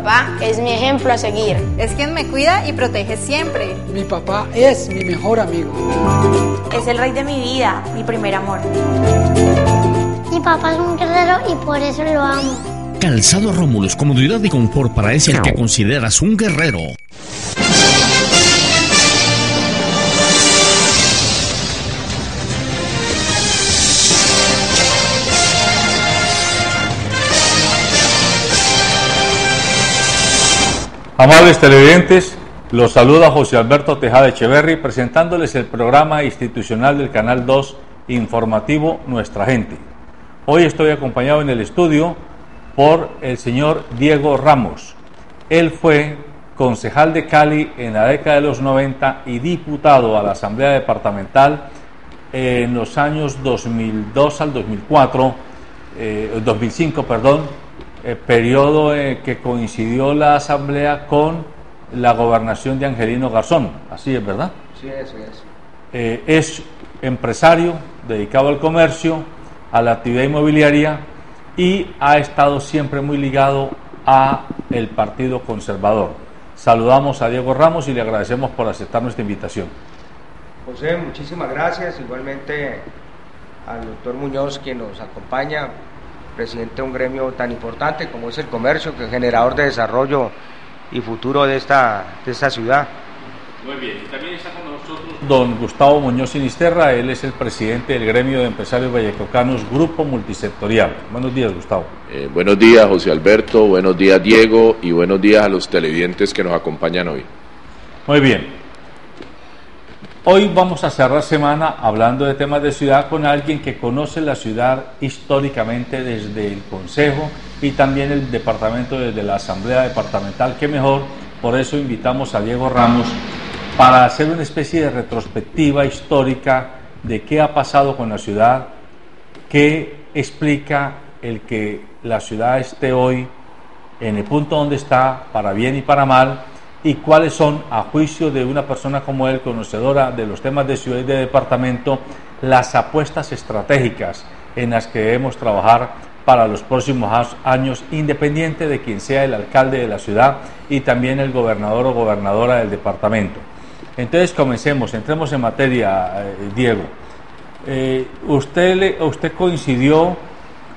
papá es mi ejemplo a seguir. Es quien me cuida y protege siempre. Mi papá es mi mejor amigo. Es el rey de mi vida, mi primer amor. Mi papá es un guerrero y por eso lo amo. Calzado Romulus, comodidad y confort para ese al que consideras un guerrero. Amables televidentes, los saluda José Alberto Tejada Echeverry presentándoles el programa institucional del Canal 2 informativo Nuestra Gente. Hoy estoy acompañado en el estudio por el señor Diego Ramos. Él fue concejal de Cali en la década de los 90 y diputado a la Asamblea Departamental en los años 2002 al 2005, periodo que coincidió la Asamblea con la gobernación de Angelino Garzón. Así es, ¿verdad? Sí, eso es. Es empresario dedicado al comercio, a la actividad inmobiliaria y ha estado siempre muy ligado a el Partido Conservador. Saludamos a Diego Ramos y le agradecemos por aceptar nuestra invitación. José, muchísimas gracias. Igualmente al doctor Muñoz, quien nos acompaña, presidente de un gremio tan importante como es el comercio, que es generador de desarrollo y futuro de esta ciudad. Muy bien, y también está con nosotros don Gustavo Muñoz Sinisterra. Él es el presidente del gremio de empresarios vallecocanos Grupo Multisectorial. Buenos días, Gustavo. Buenos días, José Alberto, buenos días, Diego, y buenos días a los televidentes que nos acompañan hoy. Muy bien. Hoy vamos a cerrar semana hablando de temas de ciudad con alguien que conoce la ciudad históricamente desde el Consejo y también el departamento desde la Asamblea Departamental. Qué mejor, por eso invitamos a Diego Ramos para hacer una especie de retrospectiva histórica de qué ha pasado con la ciudad, qué explica el que la ciudad esté hoy en el punto donde está, para bien y para mal, y cuáles son, a juicio de una persona como él, conocedora de los temas de ciudad y de departamento, las apuestas estratégicas en las que debemos trabajar para los próximos años, independiente de quien sea el alcalde de la ciudad y también el gobernador o gobernadora del departamento. Entonces comencemos, entremos en materia, Diego. ¿Usted coincidió,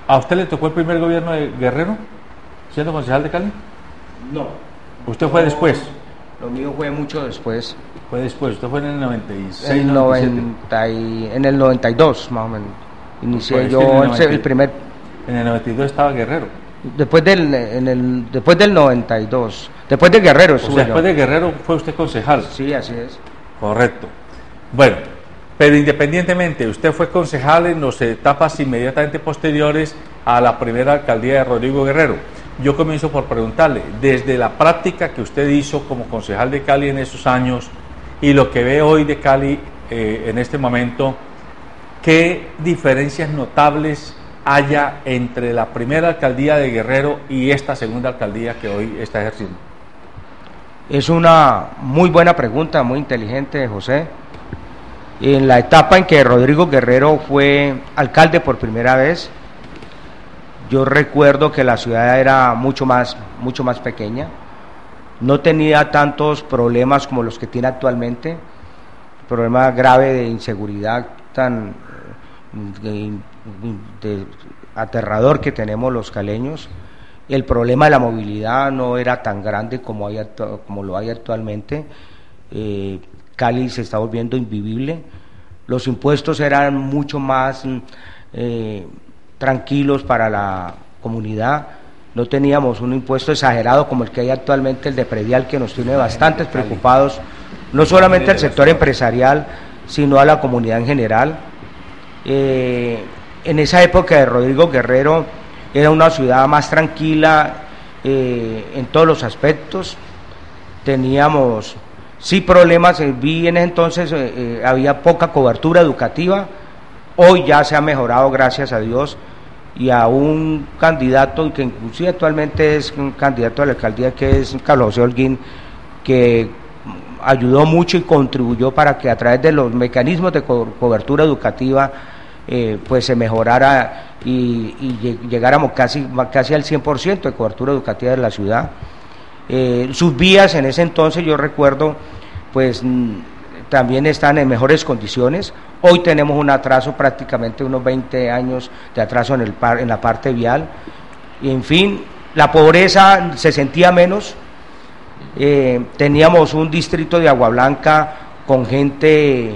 a usted le tocó el primer gobierno de Guerrero, siendo concejal de Cali? No. ¿Usted fue después? Lo mío fue mucho después. Fue después, usted fue en el 96, en el 92 más o menos. Inicié yo el primer... En el 92 estaba Guerrero. Después del 92, después de Guerrero. O sea, después de Guerrero fue usted concejal. Sí, así es. Correcto. Bueno, pero independientemente, usted fue concejal en las etapas inmediatamente posteriores a la primera alcaldía de Rodrigo Guerrero. Yo comienzo por preguntarle, desde la práctica que usted hizo como concejal de Cali en esos años y lo que ve hoy de Cali en este momento, ¿qué diferencias notables haya entre la primera alcaldía de Guerrero y esta segunda alcaldía que hoy está ejerciendo? Es una muy buena pregunta, muy inteligente, José. En la etapa en que Rodrigo Guerrero fue alcalde por primera vez, yo recuerdo que la ciudad era mucho más pequeña, no tenía tantos problemas como los que tiene actualmente, problema grave de inseguridad tan aterrador que tenemos los caleños. El problema de la movilidad no era tan grande como lo hay actualmente. Cali se está volviendo invivible, los impuestos eran mucho más tranquilos para la comunidad, no teníamos un impuesto exagerado como el que hay actualmente, el de predial, que nos tiene bastante preocupados, no solamente al sector empresarial, sino a la comunidad en general. En esa época de Rodrigo Guerrero era una ciudad más tranquila en todos los aspectos, teníamos sí problemas, vi en ese entonces había poca cobertura educativa, hoy ya se ha mejorado gracias a Dios, y a un candidato que inclusive actualmente es un candidato a la alcaldía, que es Carlos José Holguín, que ayudó mucho y contribuyó para que a través de los mecanismos de cobertura educativa pues se mejorara y llegáramos casi al 100% de cobertura educativa de la ciudad. Sus vías en ese entonces, yo recuerdo, pues también están en mejores condiciones. Hoy tenemos un atraso, prácticamente unos 20 años de atraso en la parte vial. Y en fin, la pobreza se sentía menos. Teníamos un distrito de Agua Blanca con gente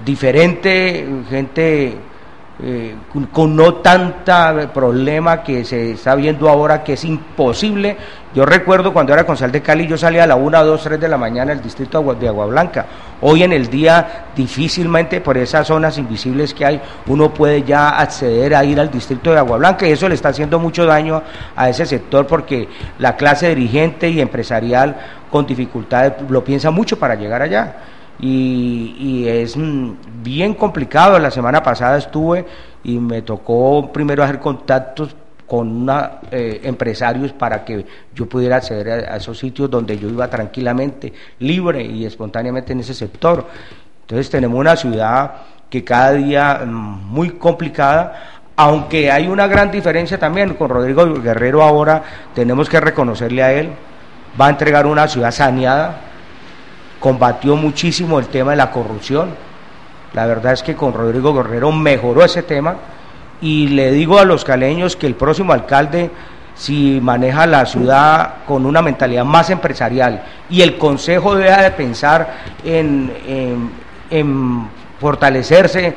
diferente, gente con no tanta problema que se está viendo ahora, que es imposible. Yo recuerdo cuando era concejal de Cali, yo salía a la 1, 2, 3 de la mañana del distrito de Agua Blanca. Hoy en el día difícilmente, por esas zonas invisibles que hay, uno puede ya acceder a ir al distrito de Agua Blanca, y eso le está haciendo mucho daño a ese sector, porque la clase dirigente y empresarial con dificultades lo piensa mucho para llegar allá. Y es bien complicado. La semana pasada estuve y me tocó primero hacer contactos con empresarios para que yo pudiera acceder a esos sitios donde yo iba tranquilamente, libre y espontáneamente en ese sector. Entonces tenemos una ciudad que cada día muy complicada, aunque hay una gran diferencia también con Rodrigo Guerrero. Ahora tenemos que reconocerle a él, va a entregar una ciudad saneada. Combatió muchísimo el tema de la corrupción. La verdad es que con Rodrigo Guerrero mejoró ese tema, y le digo a los caleños que el próximo alcalde, si maneja la ciudad con una mentalidad más empresarial, y el consejo deja de pensar en fortalecerse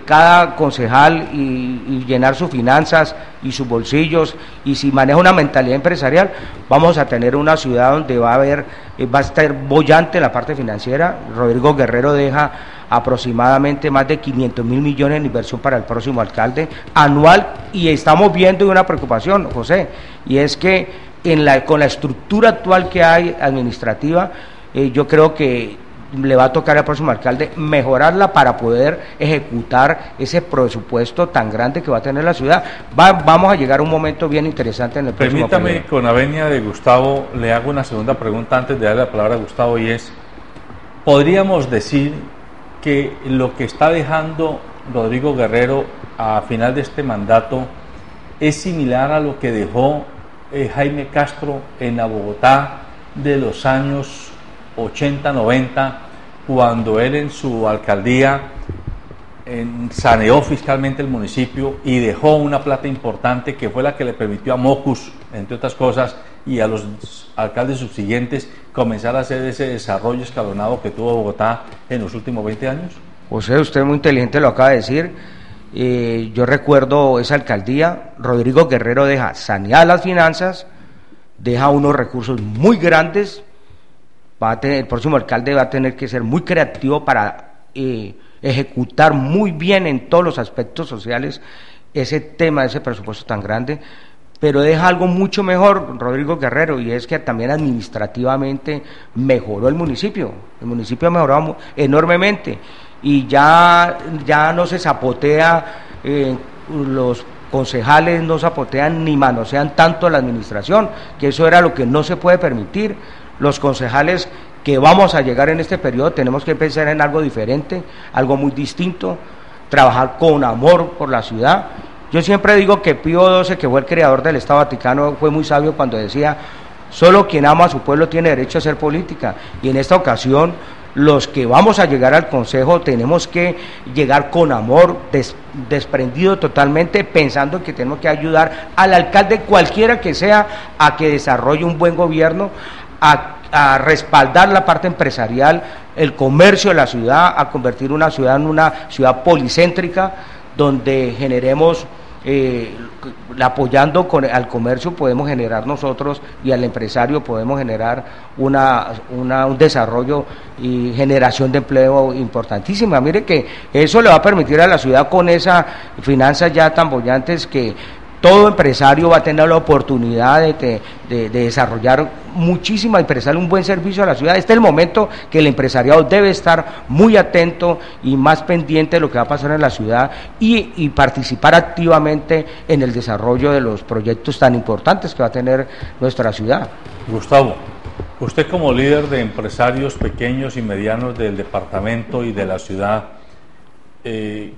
cada concejal y llenar sus finanzas y sus bolsillos, y si maneja una mentalidad empresarial, vamos a tener una ciudad donde va a estar bollante la parte financiera. Rodrigo Guerrero deja aproximadamente más de 500.000 millones en inversión para el próximo alcalde anual, y estamos viendo una preocupación, José, y es que con la estructura actual que hay administrativa, yo creo que le va a tocar al próximo alcalde mejorarla para poder ejecutar ese presupuesto tan grande que va a tener la ciudad. Vamos a llegar a un momento bien interesante en el próximo periodo. Permítame, con la venia de Gustavo, le hago una segunda pregunta antes de darle la palabra a Gustavo, y es: ¿podríamos decir que lo que está dejando Rodrigo Guerrero a final de este mandato es similar a lo que dejó Jaime Castro en la Bogotá de los años 80, 90, cuando él en su alcaldía saneó fiscalmente el municipio y dejó una plata importante que fue la que le permitió a Mocus, entre otras cosas, y a los alcaldes subsiguientes comenzar a hacer ese desarrollo escalonado que tuvo Bogotá en los últimos 20 años? José, usted muy inteligente lo acaba de decir. Yo recuerdo esa alcaldía. Rodrigo Guerrero deja sanear las finanzas, deja unos recursos muy grandes. El próximo alcalde va a tener que ser muy creativo para ejecutar muy bien en todos los aspectos sociales ese tema, ese presupuesto tan grande, pero deja algo mucho mejor Rodrigo Guerrero, y es que también administrativamente mejoró el municipio ha mejorado enormemente, y ya no se zapotea, los concejales no zapotean ni manosean tanto la administración, que eso era lo que no se puede permitir. Los concejales que vamos a llegar en este periodo tenemos que pensar en algo diferente, algo muy distinto, trabajar con amor por la ciudad. Yo siempre digo que Pío XII, que fue el creador del Estado Vaticano, fue muy sabio cuando decía: solo quien ama a su pueblo tiene derecho a hacer política. Y en esta ocasión, los que vamos a llegar al Consejo tenemos que llegar con amor, desprendido totalmente, pensando que tenemos que ayudar al alcalde, cualquiera que sea, a que desarrolle un buen gobierno, a respaldar la parte empresarial, el comercio de la ciudad, a convertir una ciudad en una ciudad policéntrica, donde generemos, apoyando al comercio podemos generar nosotros, y al empresario podemos generar un desarrollo y generación de empleo importantísima. Mire que eso le va a permitir a la ciudad, con esas finanzas ya tan bollantes, que todo empresario va a tener la oportunidad de desarrollar muchísima y prestarle un buen servicio a la ciudad. Este es el momento que el empresariado debe estar muy atento y más pendiente de lo que va a pasar en la ciudad, y participar activamente en el desarrollo de los proyectos tan importantes que va a tener nuestra ciudad. Gustavo, usted como líder de empresarios pequeños y medianos del departamento y de la ciudad,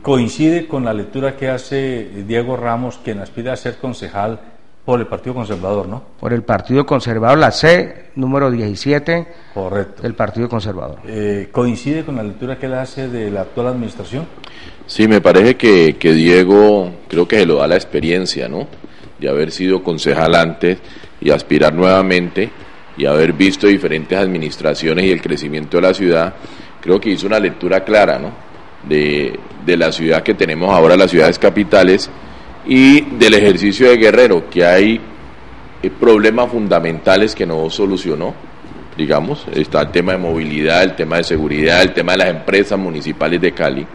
¿coincide con la lectura que hace Diego Ramos, quien aspira a ser concejal, Por el Partido Conservador, ¿no? Por el Partido Conservador, la C, número 17. Correcto. Del Partido Conservador. ¿Coincide con la lectura que él hace de la actual administración? Sí, me parece que Diego, creo que se lo da la experiencia, ¿no? De haber sido concejal antes y aspirar nuevamente y haber visto diferentes administraciones y el crecimiento de la ciudad. Creo que hizo una lectura clara, ¿no? De la ciudad que tenemos ahora, las ciudades capitales, y del ejercicio de Guerrero, que hay problemas fundamentales que no solucionó, digamos. Está el tema de movilidad, el tema de seguridad, el tema de las empresas municipales de Cali,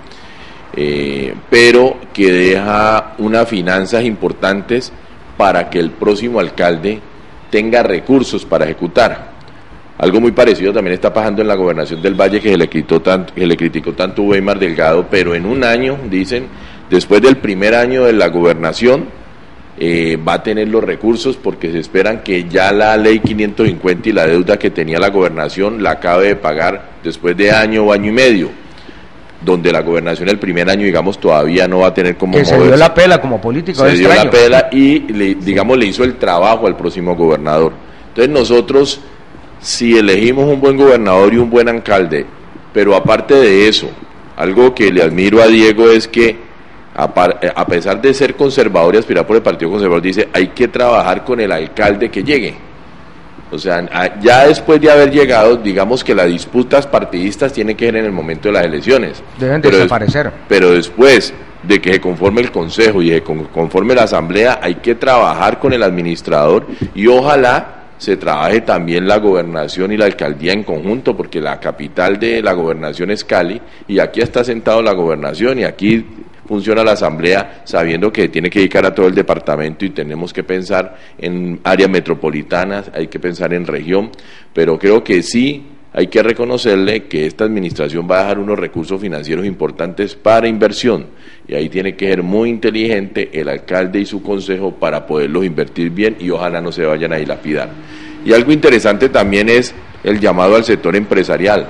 pero que deja unas finanzas importantes para que el próximo alcalde tenga recursos para ejecutar. Algo muy parecido también está pasando en la gobernación del Valle, que se le criticó tanto Weimar Delgado, pero en un año, dicen, después del primer año de la gobernación, va a tener los recursos, porque se esperan que ya la ley 550 y la deuda que tenía la gobernación la acabe de pagar después de año o año y medio, donde la gobernación el primer año, digamos, todavía no va a tener como moverse. Se dio la pela como político. Se dio la pela y, le hizo el trabajo al próximo gobernador. Entonces nosotros, si elegimos un buen gobernador y un buen alcalde, pero aparte de eso, algo que le admiro a Diego es que a pesar de ser conservador y aspirar por el Partido Conservador, dice, hay que trabajar con el alcalde que llegue. O sea, ya después de haber llegado, digamos que las disputas partidistas tienen que ser en el momento de las elecciones. Deben desaparecer. Pero después de que se conforme el Consejo y se conforme la Asamblea, hay que trabajar con el administrador y ojalá se trabaje también la gobernación y la alcaldía en conjunto, porque la capital de la gobernación es Cali y aquí está sentado la gobernación y aquí funciona la asamblea, sabiendo que tiene que dedicar a todo el departamento y tenemos que pensar en áreas metropolitanas, hay que pensar en región, pero creo que sí hay que reconocerle que esta administración va a dejar unos recursos financieros importantes para inversión y ahí tiene que ser muy inteligente el alcalde y su consejo para poderlos invertir bien y ojalá no se vayan a dilapidar. Y algo interesante también es el llamado al sector empresarial,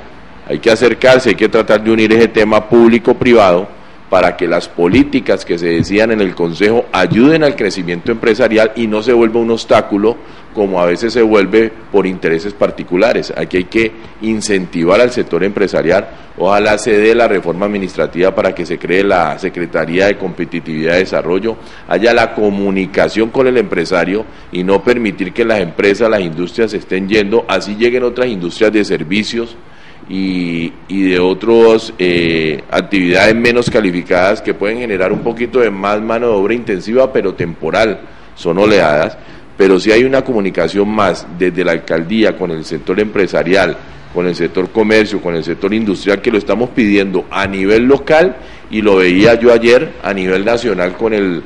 hay que acercarse, hay que tratar de unir ese tema público-privado para que las políticas que se decidan en el Consejo ayuden al crecimiento empresarial y no se vuelva un obstáculo como a veces se vuelve por intereses particulares. Aquí hay que incentivar al sector empresarial, ojalá se dé la reforma administrativa para que se cree la Secretaría de Competitividad y Desarrollo, haya la comunicación con el empresario y no permitir que las empresas, las industrias se estén yendo, así lleguen otras industrias de servicios y de otras actividades menos calificadas que pueden generar un poquito de más mano de obra intensiva pero temporal, son oleadas, pero si hay una comunicación más desde la alcaldía con el sector empresarial, con el sector comercio, con el sector industrial, que lo estamos pidiendo a nivel local y lo veía yo ayer a nivel nacional con el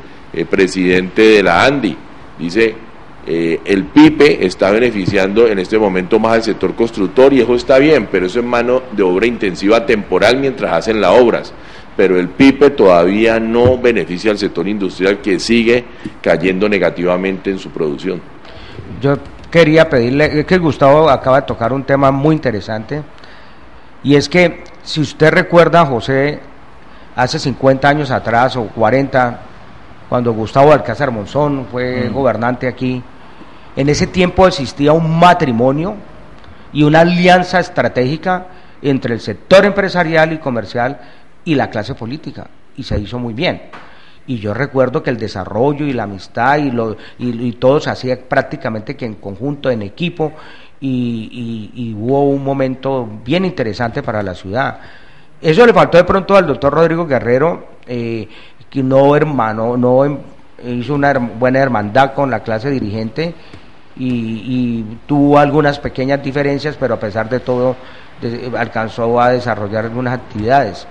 presidente de la ANDI, dice el PIPE está beneficiando en este momento más al sector constructor y eso está bien, pero eso es mano de obra intensiva temporal mientras hacen las obras, pero el PIPE todavía no beneficia al sector industrial que sigue cayendo negativamente en su producción. Yo quería pedirle, es que Gustavo acaba de tocar un tema muy interesante y es que si usted recuerda, José, hace 50 años atrás o 40, cuando Gustavo Alcázar Monzón fue gobernante aquí, en ese tiempo existía un matrimonio y una alianza estratégica entre el sector empresarial y comercial y la clase política, y se hizo muy bien. Y yo recuerdo que el desarrollo y la amistad y todo se hacía prácticamente que en conjunto, en equipo, y hubo un momento bien interesante para la ciudad. Eso le faltó de pronto al doctor Rodrigo Guerrero, que hizo una buena hermandad con la clase dirigente y tuvo algunas pequeñas diferencias, pero a pesar de todo alcanzó a desarrollar algunas actividades.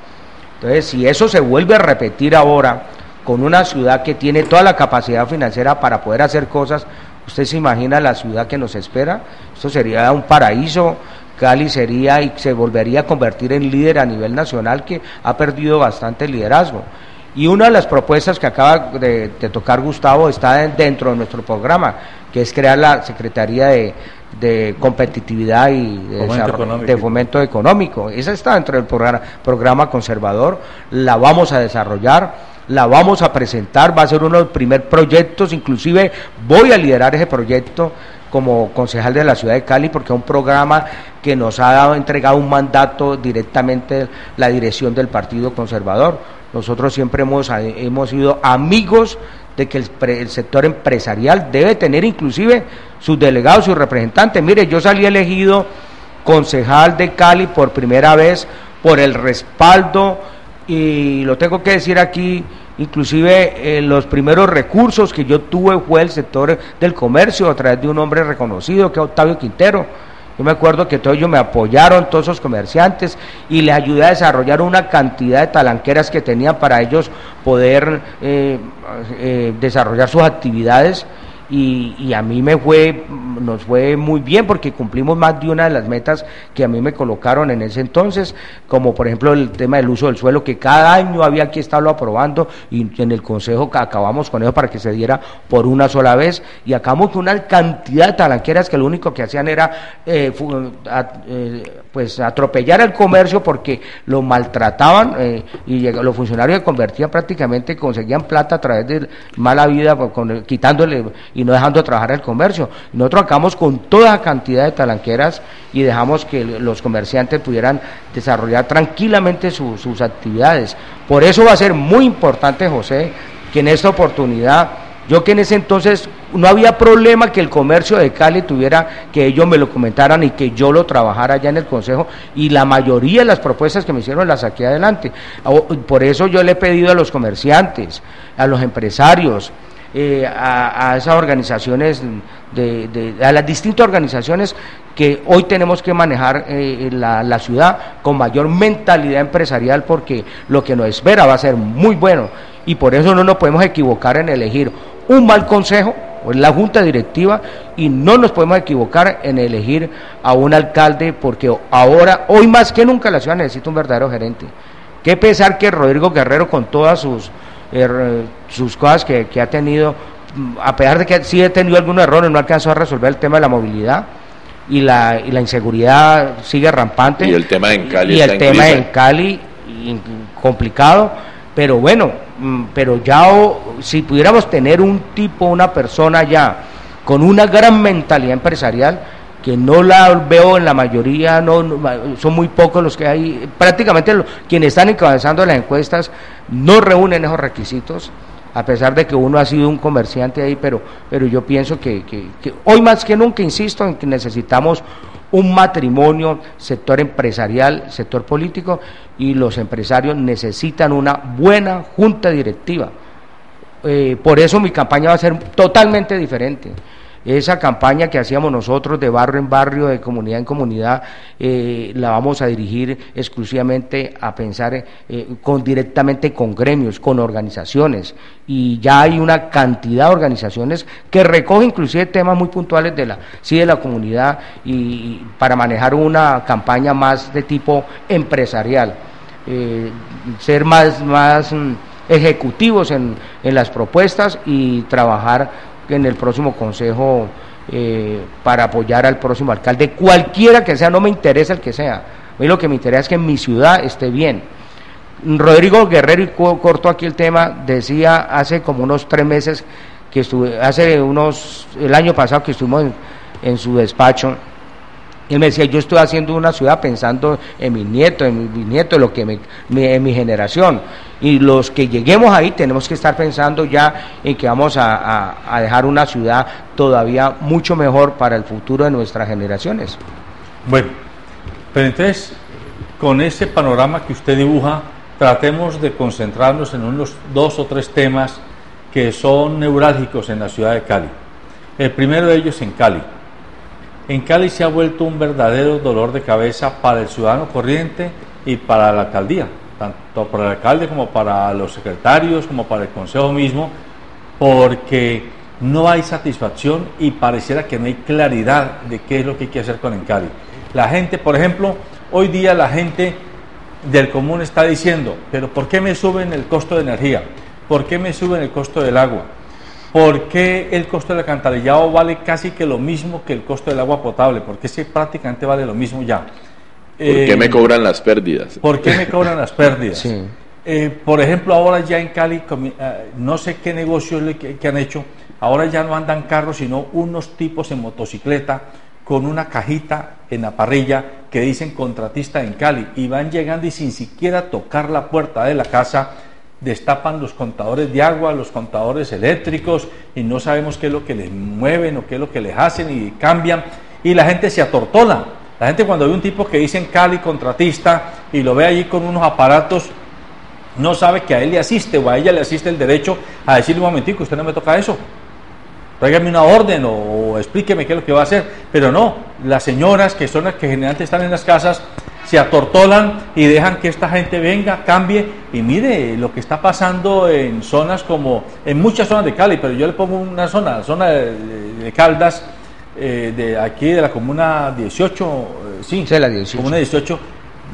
Entonces, si eso se vuelve a repetir ahora con una ciudad que tiene toda la capacidad financiera para poder hacer cosas, ¿usted se imagina la ciudad que nos espera? Esto sería un paraíso. Cali sería y se volvería a convertir en líder a nivel nacional, que ha perdido bastante liderazgo. Y una de las propuestas que acaba de tocar Gustavo está dentro de nuestro programa, que es crear la Secretaría de de competitividad y de fomento económico. Esa está dentro del programa conservador, la vamos a desarrollar, la vamos a presentar, va a ser uno de los primeros proyectos, inclusive voy a liderar ese proyecto como concejal de la ciudad de Cali, porque es un programa que nos ha entregado un mandato directamente la dirección del Partido Conservador. Nosotros siempre hemos sido amigos de que el sector empresarial debe tener inclusive sus delegados, sus representantes. Mire, yo salí elegido concejal de Cali por primera vez por el respaldo, y lo tengo que decir aquí, inclusive los primeros recursos que yo tuve fue el sector del comercio a través de un hombre reconocido que es Octavio Quintero. Yo me acuerdo que todos ellos me apoyaron, todos esos comerciantes, y les ayudé a desarrollar una cantidad de talanqueras que tenían para ellos poder desarrollar sus actividades, y a mí nos fue muy bien porque cumplimos más de una de las metas que a mí me colocaron en ese entonces, como por ejemplo el tema del uso del suelo, que cada año había que estarlo aprobando, y en el consejo acabamos con eso para que se diera por una sola vez, y acabamos con una cantidad de talanqueras que lo único que hacían era pues atropellar al comercio porque lo maltrataban, y los funcionarios que convertían prácticamente conseguían plata a través de mala vida, quitándole y no dejando trabajar el comercio. Nosotros acabamos con toda la cantidad de talanqueras y dejamos que los comerciantes pudieran desarrollar tranquilamente sus actividades. Por eso va a ser muy importante, José, que en esta oportunidad, yo que en ese entonces no había problema que el comercio de Cali tuviera, que ellos me lo comentaran y que yo lo trabajara allá en el consejo, y la mayoría de las propuestas que me hicieron las saqué adelante. Por eso yo le he pedido a los comerciantes, a los empresarios, a esas organizaciones, a las distintas organizaciones, que hoy tenemos que manejar la ciudad con mayor mentalidad empresarial, porque lo que nos espera va a ser muy bueno, y por eso no nos podemos equivocar en elegir un mal consejo o en la junta directiva, y no nos podemos equivocar en elegir a un alcalde, porque hoy más que nunca la ciudad necesita un verdadero gerente. Qué pesar que Rodrigo Guerrero, con todas sus cosas que ha tenido, a pesar de que sí ha tenido algunos errores, no alcanzó a resolver el tema de la movilidad, y la inseguridad sigue rampante, y el tema en Cali y el tema en Cali complicado. Pero bueno, pero ya si pudiéramos tener una persona ya con una gran mentalidad empresarial, que no la veo en la mayoría, son muy pocos los que hay, prácticamente quienes están encabezando las encuestas no reúnen esos requisitos, a pesar de que uno ha sido un comerciante ahí, pero yo pienso que hoy más que nunca, insisto en que necesitamos un matrimonio, sector empresarial, sector político, y los empresarios necesitan una buena junta directiva. Por eso mi campaña va a ser totalmente diferente. Esa campaña que hacíamos nosotros de barrio en barrio, de comunidad en comunidad, la vamos a dirigir exclusivamente a pensar directamente con gremios, con organizaciones, y ya hay una cantidad de organizaciones que recogen inclusive temas muy puntuales de la comunidad, y para manejar una campaña más de tipo empresarial, ser más ejecutivos en las propuestas, y trabajar en el próximo consejo para apoyar al próximo alcalde, cualquiera que sea. No me interesa el que sea, a mí lo que me interesa es que mi ciudad esté bien. Rodrigo Guerrero, y corto aquí el tema, decía hace como unos 3 meses que el año pasado que estuvimos en su despacho, él me decía: yo estoy haciendo una ciudad pensando en mis nietos, en mis bisnietos, en mi generación, y los que lleguemos ahí tenemos que estar pensando ya en que vamos a dejar una ciudad todavía mucho mejor para el futuro de nuestras generaciones. Bueno, pero entonces, con ese panorama que usted dibuja, tratemos de concentrarnos en unos 2 o 3 temas que son neurálgicos en la ciudad de Cali. El primero de ellos en Cali. En Cali se ha vuelto un verdadero dolor de cabeza para el ciudadano corriente y para la alcaldía, tanto para el alcalde como para los secretarios, como para el consejo mismo, porque no hay satisfacción y pareciera que no hay claridad de qué es lo que hay que hacer con Cali. La gente, por ejemplo, hoy día la gente del común está diciendo: pero ¿por qué me suben el costo de energía? ¿Por qué me suben el costo del agua? ¿Por qué el costo del alcantarillado vale casi que lo mismo que el costo del agua potable? Porque ese prácticamente vale lo mismo ya. ¿Por qué me cobran las pérdidas? ¿Por qué me cobran las pérdidas? Sí. Por ejemplo, ahora ya en Cali, no sé qué negocios que han hecho, ahora ya no andan carros, sino unos tipos en motocicleta con una cajita en la parrilla que dicen contratista en Cali, y van llegando y sin siquiera tocar la puerta de la casa, destapan los contadores de agua, los contadores eléctricos, y no sabemos qué es lo que les mueven o qué es lo que les hacen, y cambian, y la gente se atortola. La gente, cuando ve un tipo que dice en Cali contratista y lo ve allí con unos aparatos, no sabe que a él le asiste o a ella le asiste el derecho a decirle: un momentico, usted no me toca eso, tráigame una orden o explíqueme qué es lo que va a hacer. Pero no, las señoras, que son las que generalmente están en las casas, se atortolan y dejan que esta gente venga, cambie. Y mire lo que está pasando en zonas como, en muchas zonas de Cali, pero yo le pongo una zona, la zona de Caldas, de aquí de la comuna 18, sí, la 18. Comuna 18.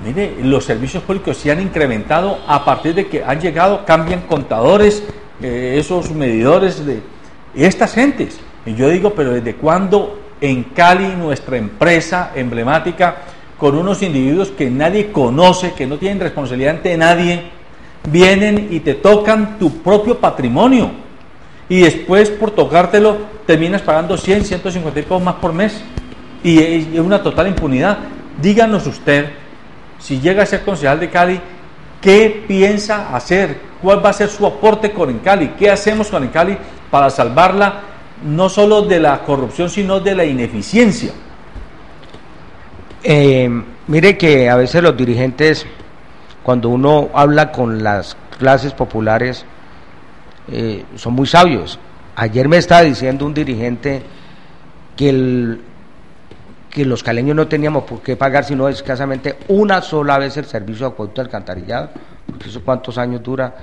Mire, los servicios públicos se han incrementado a partir de que han llegado, cambian contadores, esos medidores de estas gentes. Y yo digo, pero ¿desde cuándo en Cali nuestra empresa emblemática, con unos individuos que nadie conoce, que no tienen responsabilidad ante nadie, vienen y te tocan tu propio patrimonio? Y después, por tocártelo, terminas pagando 100, 150 pesos más por mes. Y es una total impunidad. Díganos usted, si llega a ser concejal de Cali, ¿qué piensa hacer? ¿Cuál va a ser su aporte con Encali? ¿Qué hacemos con Encali para salvarla, no solo de la corrupción, sino de la ineficiencia? Mire que a veces los dirigentes, cuando uno habla con las clases populares, son muy sabios. Ayer me estaba diciendo un dirigente que los caleños no teníamos por qué pagar sino escasamente una sola vez el servicio de acueducto alcantarillado, porque eso cuántos años dura,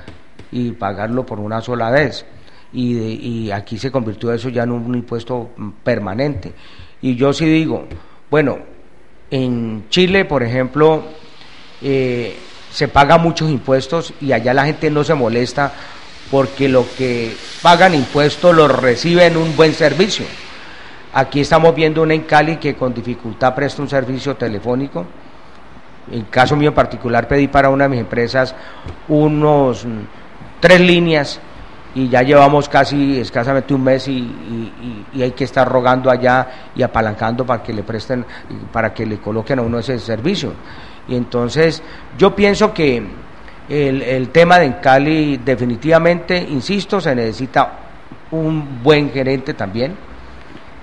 y pagarlo por una sola vez. Y aquí se convirtió eso ya en un impuesto permanente. Y yo sí digo, bueno, en Chile, por ejemplo, se pagan muchos impuestos y allá la gente no se molesta porque lo que pagan impuestos lo reciben un buen servicio. Aquí estamos viendo una en Cali que con dificultad presta un servicio telefónico. En caso mío en particular pedí para una de mis empresas unos 3 líneas y ya llevamos casi escasamente un mes y hay que estar rogando allá y apalancando para que le presten, para que le coloquen a uno ese servicio. Y entonces yo pienso que el tema de Cali definitivamente, insisto, se necesita un buen gerente también,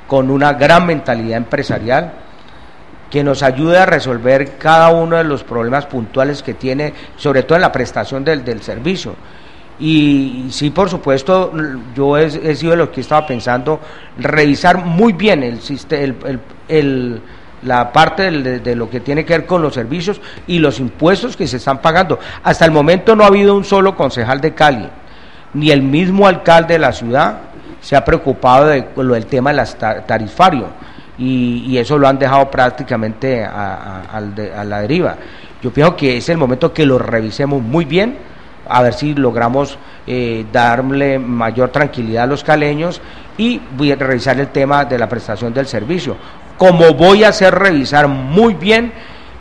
con una gran mentalidad empresarial, que nos ayude a resolver cada uno de los problemas puntuales que tiene, sobre todo en la prestación del servicio. Y sí, por supuesto, yo he sido de los que estaba pensando revisar muy bien la parte de lo que tiene que ver con los servicios y los impuestos que se están pagando. Hasta el momento no ha habido un solo concejal de Cali, ni el mismo alcalde de la ciudad se ha preocupado de lo del tema del tarifario, y eso lo han dejado prácticamente a la deriva. Yo pienso que es el momento que lo revisemos muy bien, a ver si logramos darle mayor tranquilidad a los caleños, y voy a revisar el tema de la prestación del servicio, como voy a hacer revisar muy bien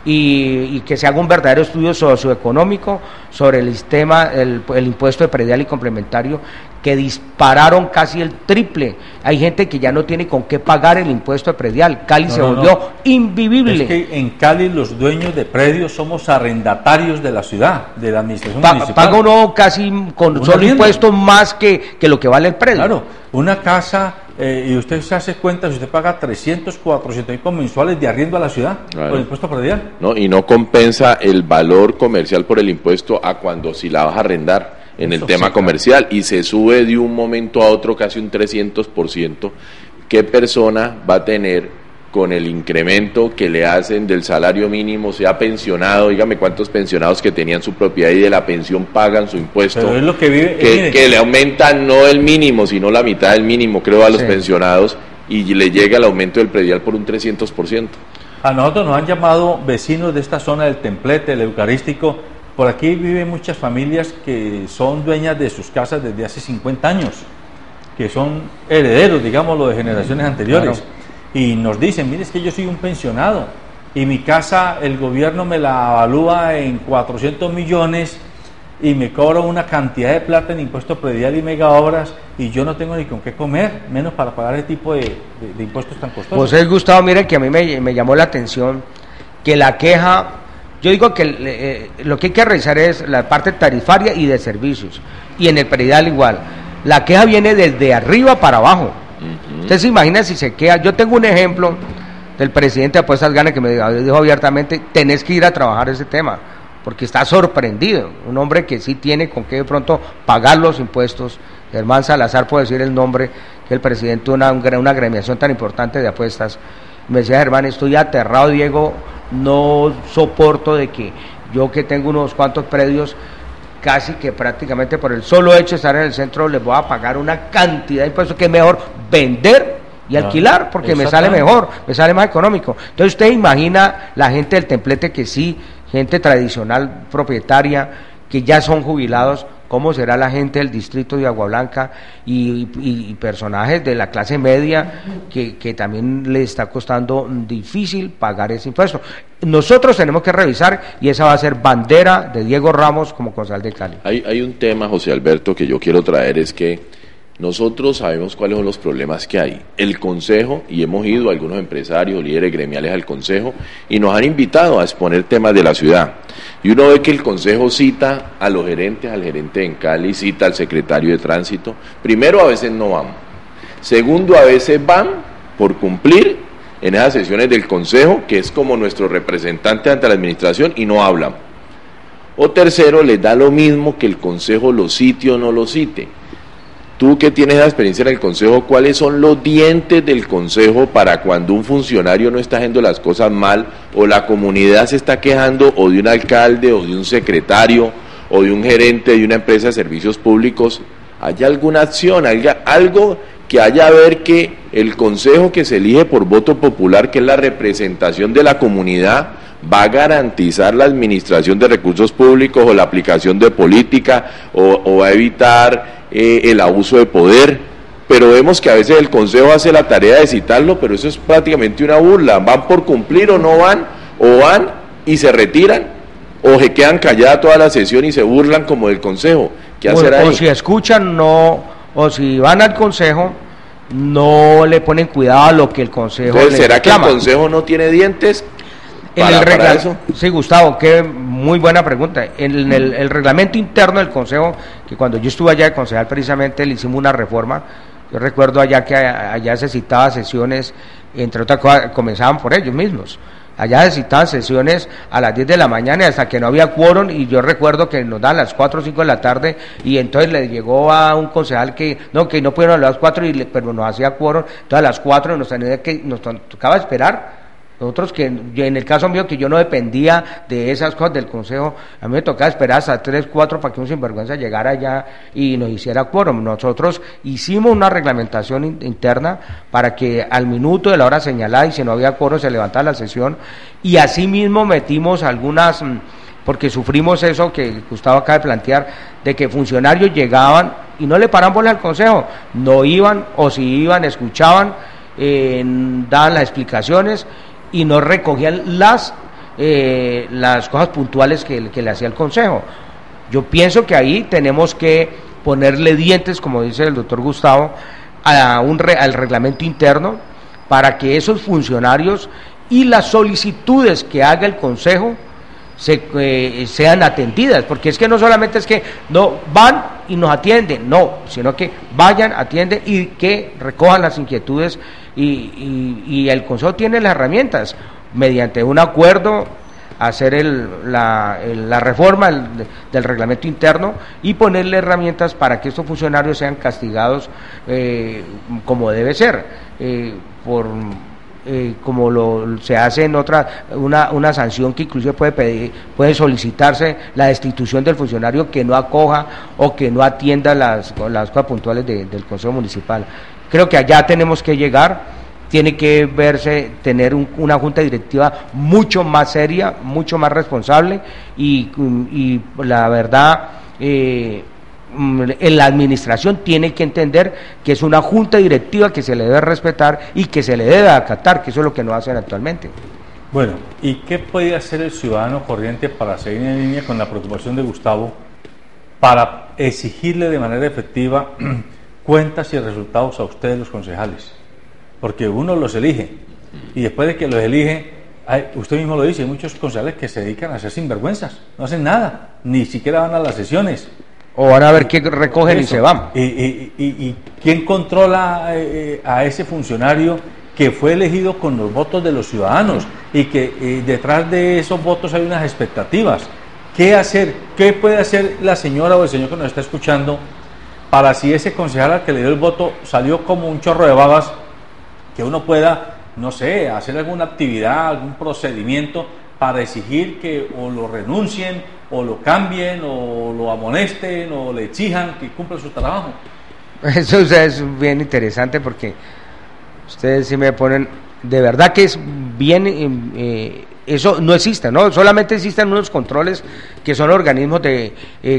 y que se haga un verdadero estudio socioeconómico sobre el sistema, el impuesto de predial y complementario, que dispararon casi el triple. Hay gente que ya no tiene con qué pagar el impuesto de predial. Cali se volvió invivible. Es que en Cali los dueños de predios somos arrendatarios de la ciudad, de la administración municipal. Paga uno casi con solo impuestos más que lo que vale el predio. Claro, una casa, y usted se hace cuenta, si usted paga 300, 400 mil mensuales de arriendo a la ciudad, claro, por el impuesto predial. No, y no compensa el valor comercial por el impuesto a cuando si la vas a arrendar en el tema comercial, y se sube de un momento a otro casi un 300%. ¿Qué persona va a tener con el incremento que le hacen del salario mínimo, sea pensionado? Dígame cuántos pensionados que tenían su propiedad y de la pensión pagan su impuesto. Pero es lo que vive, que le aumentan no el mínimo, sino la mitad del mínimo, creo, a los pensionados, y le llega el aumento del predial por un 300%. A nosotros nos han llamado vecinos de esta zona del Templete, del Eucarístico. Por aquí viven muchas familias que son dueñas de sus casas desde hace 50 años, que son herederos, digámoslo, de generaciones anteriores. Claro. Y nos dicen, mire, es que yo soy un pensionado y mi casa, el gobierno me la avalúa en 400 millones y me cobra una cantidad de plata en impuesto predial y megaobras y yo no tengo ni con qué comer, menos para pagar ese tipo de impuestos tan costosos. José Gustavo, mire que a mí me llamó la atención que la queja, yo digo que lo que hay que revisar es la parte tarifaria y de servicios, y en el predial igual, la queja viene desde arriba para abajo. Usted se imagina si se queja. Yo tengo un ejemplo del presidente de Apuestas Gana que me dijo abiertamente, tenés que ir a trabajar ese tema, porque está sorprendido, un hombre que sí tiene con qué de pronto pagar los impuestos. Germán Salazar, puedo decir el nombre, que el presidente de una agremiación tan importante de apuestas. Me decía, Germán, estoy aterrado, Diego, no soporto de que yo, que tengo unos cuantos predios, casi que prácticamente por el solo hecho de estar en el centro les voy a pagar una cantidad de impuestos que es mejor vender y alquilar, porque me sale mejor, me sale más económico. Entonces usted imagina la gente del templete, que sí, gente tradicional, propietaria, que ya son jubilados, cómo será la gente del distrito de Agua Blanca y personajes de la clase media que también le está costando difícil pagar ese impuesto. Nosotros tenemos que revisar, y esa va a ser bandera de Diego Ramos como concejal de Cali. Hay un tema, José Alberto, que yo quiero traer, es que nosotros sabemos cuáles son los problemas que hay. El Consejo, y hemos ido algunos empresarios, líderes gremiales al Consejo, y nos han invitado a exponer temas de la ciudad. Y uno ve que el Consejo cita a los gerentes, al gerente en Cali, cita al secretario de Tránsito. Primero, a veces no van. Segundo, a veces van por cumplir en esas sesiones del Consejo, que es como nuestro representante ante la administración, y no hablan. O tercero, les da lo mismo que el Consejo lo cite o no lo cite. Tú que tienes la experiencia en el Consejo, ¿cuáles son los dientes del Consejo para cuando un funcionario no está haciendo las cosas mal, o la comunidad se está quejando, o de un alcalde, o de un secretario, o de un gerente de una empresa de servicios públicos? ¿Hay alguna acción, algo que haya a ver que el Consejo, que se elige por voto popular, que es la representación de la comunidad, va a garantizar la administración de recursos públicos o la aplicación de política, o va a evitar el abuso de poder? Pero vemos que a veces el Consejo hace la tarea de citarlo, pero eso es prácticamente una burla. ¿Van por cumplir o no van? ¿O van y se retiran? ¿O se quedan calladas toda la sesión y se burlan como del Consejo? ¿Qué hacer ahí? O si escuchan, no, o si van al Consejo, no le ponen cuidado a lo que el Consejo Entonces, les ¿será reclama? que el Consejo no tiene dientes? Para eso. Sí, Gustavo, qué muy buena pregunta. En el reglamento interno del Consejo, que cuando yo estuve allá de concejal precisamente le hicimos una reforma. Yo recuerdo allá que allá se citaba sesiones, entre otras cosas, comenzaban por ellos mismos. Allá se citaban sesiones a las 10 de la mañana hasta que no había quórum, y yo recuerdo que nos dan las 4 o 5 de la tarde, y entonces le llegó a un concejal que no pudieron a las 4, pero nos hacía quórum, entonces a las 4 nos tocaba esperar. Nosotros, que yo, en el caso mío, que yo no dependía de esas cosas del Consejo, a mí me tocaba esperar hasta 3, 4 para que un sinvergüenza llegara allá y nos hiciera quórum. Nosotros hicimos una reglamentación interna para que al minuto de la hora señalada, y si no había quórum, se levantaba la sesión, y así mismo metimos algunas, porque sufrimos eso que Gustavo acaba de plantear, de que funcionarios llegaban y no le paraban bola al Consejo, no iban, o si iban, escuchaban, daban las explicaciones, y no recogían las cosas puntuales que le hacía el Consejo. Yo pienso que ahí tenemos que ponerle dientes, como dice el doctor Gustavo, al reglamento interno, para que esos funcionarios y las solicitudes que haga el Consejo sean atendidas, porque es que no solamente es que no van y nos atienden, no, sino que vayan, atienden y que recojan las inquietudes, y el Consejo tiene las herramientas, mediante un acuerdo, hacer la reforma del reglamento interno y ponerle herramientas para que estos funcionarios sean castigados como debe ser, como se hace en una sanción que inclusive puede solicitarse la destitución del funcionario que no acoja o que no atienda las cosas puntuales del Consejo Municipal. Creo que allá tenemos que llegar, tiene que tener una junta directiva mucho más seria, mucho más responsable, y la verdad en la administración tiene que entender que es una junta directiva que se le debe respetar y que se le debe acatar, que eso es lo que no hacen actualmente. Bueno, ¿y qué puede hacer el ciudadano corriente para seguir en línea con la preocupación de Gustavo para exigirle de manera efectiva cuentas y resultados a ustedes los concejales? Porque uno los elige y después de que los elige, usted mismo lo dice, hay muchos concejales que se dedican a hacer sinvergüenzas, no hacen nada, ni siquiera van a las sesiones. O van a ver qué recogen y se van. ¿Y quién controla a ese funcionario que fue elegido con los votos de los ciudadanos y que detrás de esos votos hay unas expectativas? ¿Qué hacer? ¿Qué puede hacer la señora o el señor que nos está escuchando para, si ese concejal al que le dio el voto salió como un chorro de babas, que uno pueda, no sé, hacer alguna actividad, algún procedimiento para exigir que o lo renuncien o lo cambien o lo amonesten o le exijan que cumpla su trabajo? Eso es bien interesante porque ustedes sí me ponen, de verdad que es bien, eso no existe, ¿no? Solamente existen unos controles que son organismos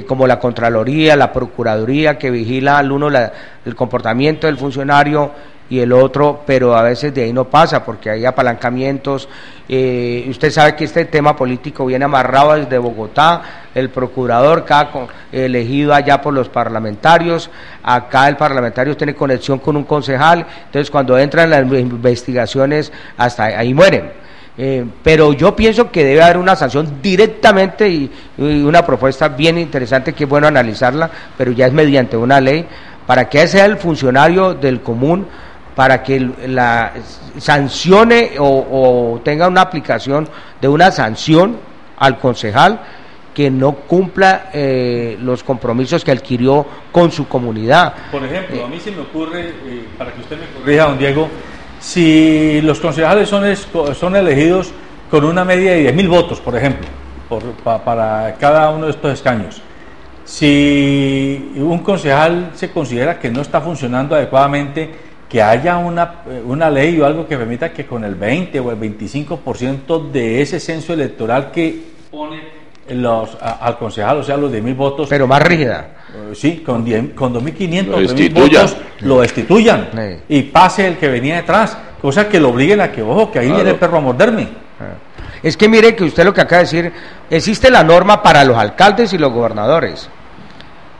como la Contraloría, la Procuraduría, que vigila al uno el comportamiento del funcionario y el otro, pero a veces de ahí no pasa porque hay apalancamientos. Usted sabe que este tema político viene amarrado desde Bogotá, el procurador elegido allá por los parlamentarios, acá el parlamentario tiene conexión con un concejal, entonces cuando entran las investigaciones hasta ahí mueren. Pero yo pienso que debe haber una sanción directamente y una propuesta bien interesante que es bueno analizarla, pero ya es mediante una ley, para que sea el funcionario del común, para que la sancione o tenga una aplicación de una sanción al concejal que no cumpla los compromisos que adquirió con su comunidad. Por ejemplo, a mí se me ocurre, para que usted me corrija, don Diego, si los concejales son elegidos con una media de 10.000 votos, por ejemplo, para cada uno de estos escaños, si un concejal se considera que no está funcionando adecuadamente, que haya una ley o algo que permita que con el 20 o el 25% de ese censo electoral que pone al concejal, o sea, los 10.000 votos. Pero más rígida. Sí, con 2.500 o 3.000 votos lo destituyan y pase el que venía detrás, cosa que lo obliguen a que, ojo, que ahí viene el perro a morderme. Es que mire que usted lo que acaba de decir, existe la norma para los alcaldes y los gobernadores,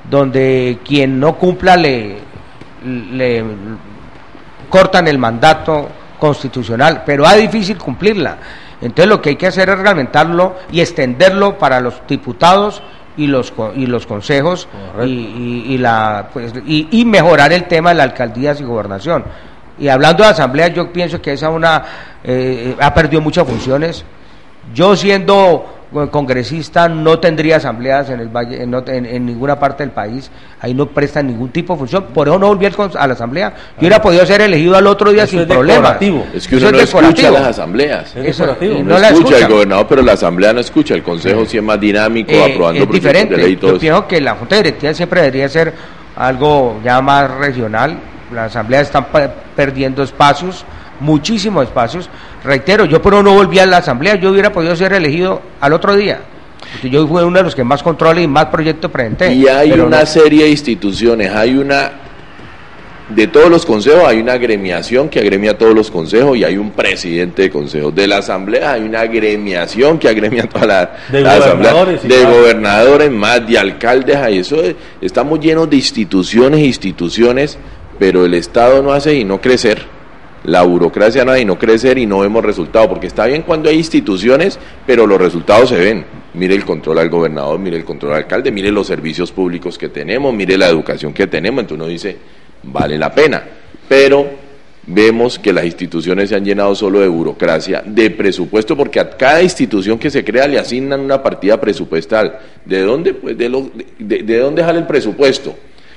donde quien no cumpla le cortan el mandato constitucional, pero es difícil cumplirla. Entonces lo que hay que hacer es reglamentarlo y extenderlo para los diputados y los consejos y mejorar el tema de las alcaldías y gobernación. Y hablando de asamblea, yo pienso que esa ha perdido muchas funciones. Yo, siendo congresista, no tendría asambleas en el valle, en ninguna parte del país. Ahí no prestan ningún tipo de función. Por eso no volví a la asamblea. Yo hubiera podido ser elegido al otro día sin problema. Es que uno no escucha las asambleas. No la escucha el gobernador, pero la asamblea no escucha. El consejo sí es más dinámico, aprobando proyectos de ley y todo. Yo pienso que la junta directiva siempre debería ser algo ya más regional. Las asambleas están perdiendo espacios, muchísimos espacios. Reitero, yo pero no volví a la asamblea, yo hubiera podido ser elegido al otro día. Yo fui uno de los que más controles y más proyectos presenté. Y hay una serie de instituciones, de todos los consejos hay una agremiación que agremia a todos los consejos y hay un presidente de consejos. De la asamblea hay una agremiación que agremia a toda la asamblea, de gobernadores más, de alcaldes, hay eso. Estamos llenos de instituciones, pero el Estado no hace y no crecer. La burocracia no hace y no crecer y no vemos resultados, porque está bien cuando hay instituciones, pero los resultados se ven. Mire el control al gobernador, mire el control al alcalde, mire los servicios públicos que tenemos, mire la educación que tenemos, entonces uno dice, vale la pena, pero vemos que las instituciones se han llenado solo de burocracia, de presupuesto, porque a cada institución que se crea le asignan una partida presupuestal. ¿De dónde? Pues de dónde sale el presupuesto.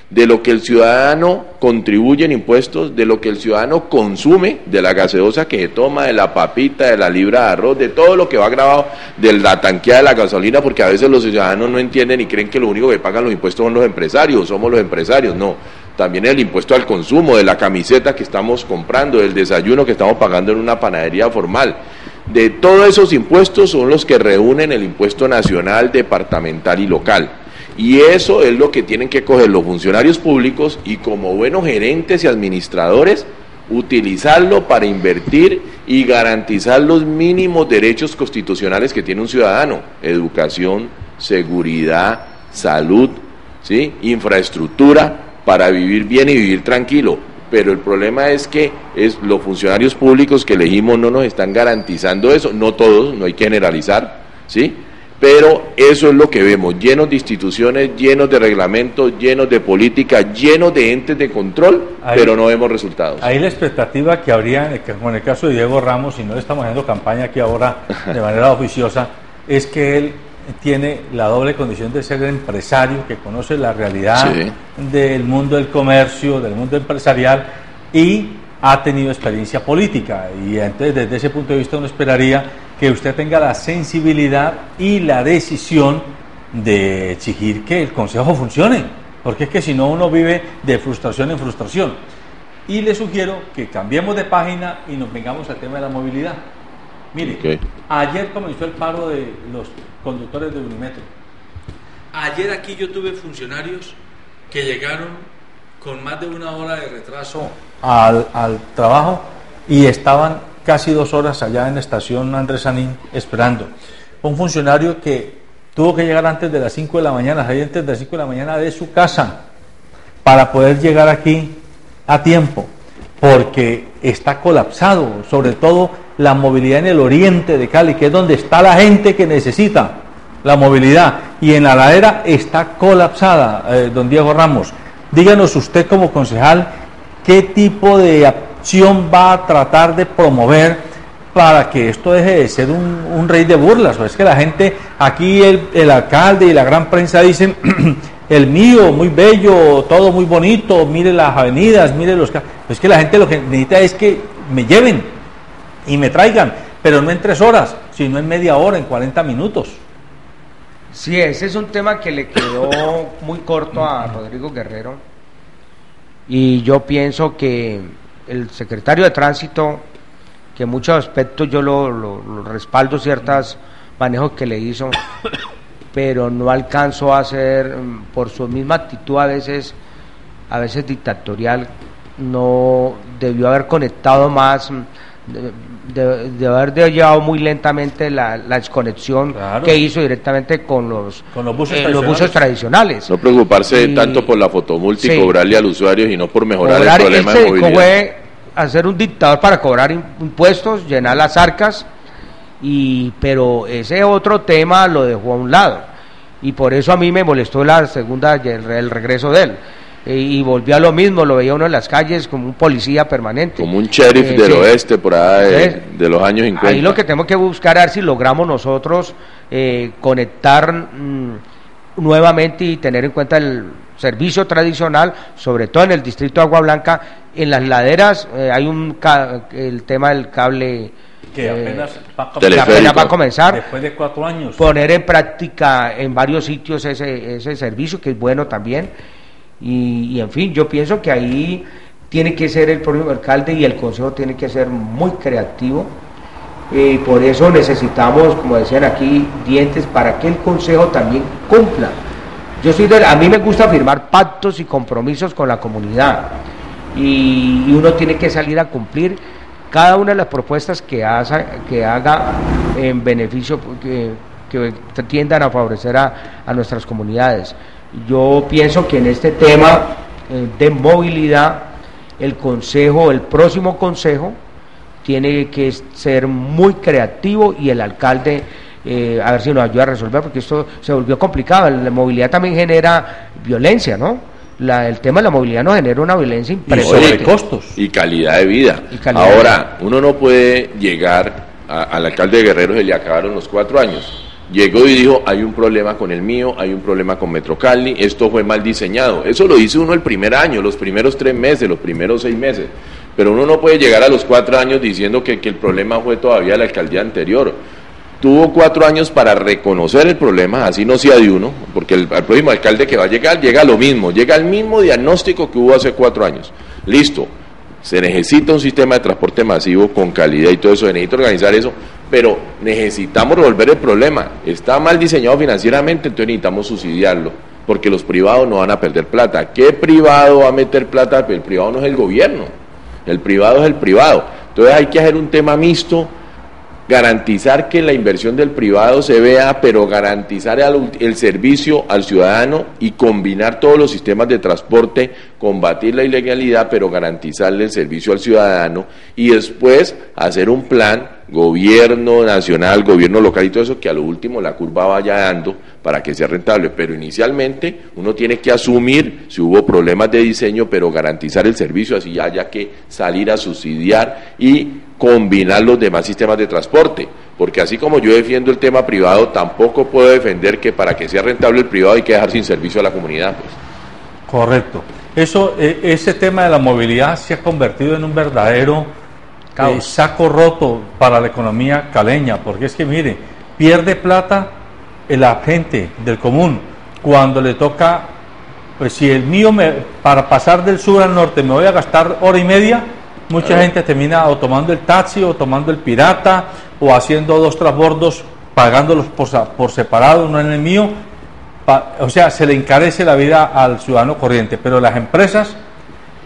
De lo que el ciudadano contribuye en impuestos, de lo que el ciudadano consume, de la gaseosa que toma, de la papita, de la libra de arroz, de todo lo que va grabado, de la tanqueada de la gasolina, porque a veces los ciudadanos no entienden y creen que lo único que pagan los impuestos son los empresarios, somos los empresarios. No, también el impuesto al consumo, de la camiseta que estamos comprando, del desayuno que estamos pagando en una panadería formal. De todos esos impuestos son los que reúnen el impuesto nacional, departamental y local. Y eso es lo que tienen que coger los funcionarios públicos y como buenos gerentes y administradores, utilizarlo para invertir y garantizar los mínimos derechos constitucionales que tiene un ciudadano: educación, seguridad, salud, ¿sí?, infraestructura, para vivir bien y vivir tranquilo. Pero el problema es que los funcionarios públicos que elegimos no nos están garantizando eso, no todos, no hay que generalizar, ¿sí?, pero eso es lo que vemos, llenos de instituciones, llenos de reglamentos, llenos de política, llenos de entes de control, pero no vemos resultados. Ahí la expectativa que habría, con el caso de Diego Ramos, y no le estamos haciendo campaña aquí ahora de manera oficiosa, es que él tiene la doble condición de ser empresario, que conoce la realidad del mundo del comercio, del mundo empresarial, y ha tenido experiencia política, y entonces desde ese punto de vista uno esperaría que usted tenga la sensibilidad y la decisión de exigir que el Consejo funcione, porque es que si no uno vive de frustración en frustración. Y le sugiero que cambiemos de página y nos vengamos al tema de la movilidad. Mire, ayer comenzó el paro de los conductores de Unimetro. Ayer aquí yo tuve funcionarios que llegaron con más de 1 hora de retraso al trabajo y estaban casi 2 horas allá en la estación Andrés Sanín esperando. Un funcionario que tuvo que llegar antes de las 5 de la mañana, salir antes de las 5 de la mañana de su casa para poder llegar aquí a tiempo, porque está colapsado, sobre todo la movilidad en el oriente de Cali, que es donde está la gente que necesita la movilidad, y en la ladera está colapsada. Don Diego Ramos, díganos usted como concejal, ¿qué tipo de acción va a tratar de promover para que esto deje de ser un rey de burlas? Pues es que la gente, aquí el alcalde y la gran prensa dicen, el mío, muy bello, todo muy bonito, mire las avenidas, mire los carros. Pues es que la gente lo que necesita es que me lleven y me traigan, pero no en 3 horas, sino en media hora, en 40 minutos. Sí, ese es un tema que le quedó muy corto a Rodrigo Guerrero, y yo pienso que el secretario de Tránsito, que en muchos aspectos yo lo respaldo, ciertos manejos que le hizo, pero no alcanzó a hacer, por su misma actitud a veces dictatorial, no debió haber conectado más, de haber llevado muy lentamente la desconexión, claro, que hizo directamente con los buses tradicionales. No preocuparse tanto por la fotomulta y cobrarle al usuario, sino por mejorar el problema de movilidad. Fue hacer un dictador para cobrar impuestos, llenar las arcas, pero ese otro tema lo dejó a un lado, y por eso a mí me molestó el regreso de él. Y volvió a lo mismo, lo veía uno en las calles como un policía permanente. Como un sheriff del oeste, por ahí, de los años 50. Ahí lo que tenemos que buscar es ver si logramos nosotros conectar nuevamente y tener en cuenta el servicio tradicional, sobre todo en el distrito de Agua Blanca. En las laderas hay el tema del cable que apenas va a comenzar, después de 4 años. Poner en práctica en varios sitios ese servicio, que es bueno también. Y en fin, yo pienso que ahí tiene que ser el propio alcalde y el consejo tiene que ser muy creativo, por eso necesitamos, como decían aquí, dientes para que el consejo también cumpla. A mí me gusta firmar pactos y compromisos con la comunidad, y uno tiene que salir a cumplir cada una de las propuestas que haga en beneficio, que tiendan a favorecer a nuestras comunidades. Yo pienso que en este tema de movilidad, el próximo consejo, tiene que ser muy creativo, y el alcalde, a ver si nos ayuda a resolver, porque esto se volvió complicado. La movilidad también genera violencia, ¿no? El tema de la movilidad nos genera una violencia impresionante. Y costos. Y calidad de vida. Ahora, uno no puede llegar al alcalde de Guerrero, se le acabaron los 4 años. Llegó y dijo, hay un problema con el mío, hay un problema con Metrocali, esto fue mal diseñado. Eso lo dice uno el primer año, los primeros 3 meses, los primeros 6 meses. Pero uno no puede llegar a los 4 años diciendo que el problema fue todavía la alcaldía anterior. Tuvo 4 años para reconocer el problema, así no sea de uno, porque el próximo alcalde que va a llegar, llega a lo mismo, llega al mismo diagnóstico que hubo hace 4 años. Listo, se necesita un sistema de transporte masivo con calidad y todo eso, se necesita organizar eso, pero necesitamos resolver el problema. Está mal diseñado financieramente, entonces necesitamos subsidiarlo. porque los privados no van a perder plata. ¿Qué privado va a meter plata? El privado no es el gobierno, el privado es el privado. Entonces hay que hacer un tema mixto, garantizar que la inversión del privado se vea, pero garantizar el servicio al ciudadano y combinar todos los sistemas de transporte, combatir la ilegalidad, pero garantizarle el servicio al ciudadano, y después hacer un plan, gobierno nacional, gobierno local y todo eso, que a lo último la curva vaya dando para que sea rentable. Pero inicialmente uno tiene que asumir si hubo problemas de diseño, pero garantizar el servicio, así haya que salir a subsidiar y combinar los demás sistemas de transporte, porque así como yo defiendo el tema privado, tampoco puedo defender que para que sea rentable el privado hay que dejar sin servicio a la comunidad, pues. Correcto. Ese tema de la movilidad se ha convertido en un verdadero saco roto para la economía caleña, porque es que mire, pierde plata la gente del común cuando le toca, pues si el mío para pasar del sur al norte me voy a gastar hora y media, mucha gente termina o tomando el taxi o tomando el pirata o haciendo 2 transbordos, pagándolos por separado, uno en el mío, o sea, se le encarece la vida al ciudadano corriente, pero las empresas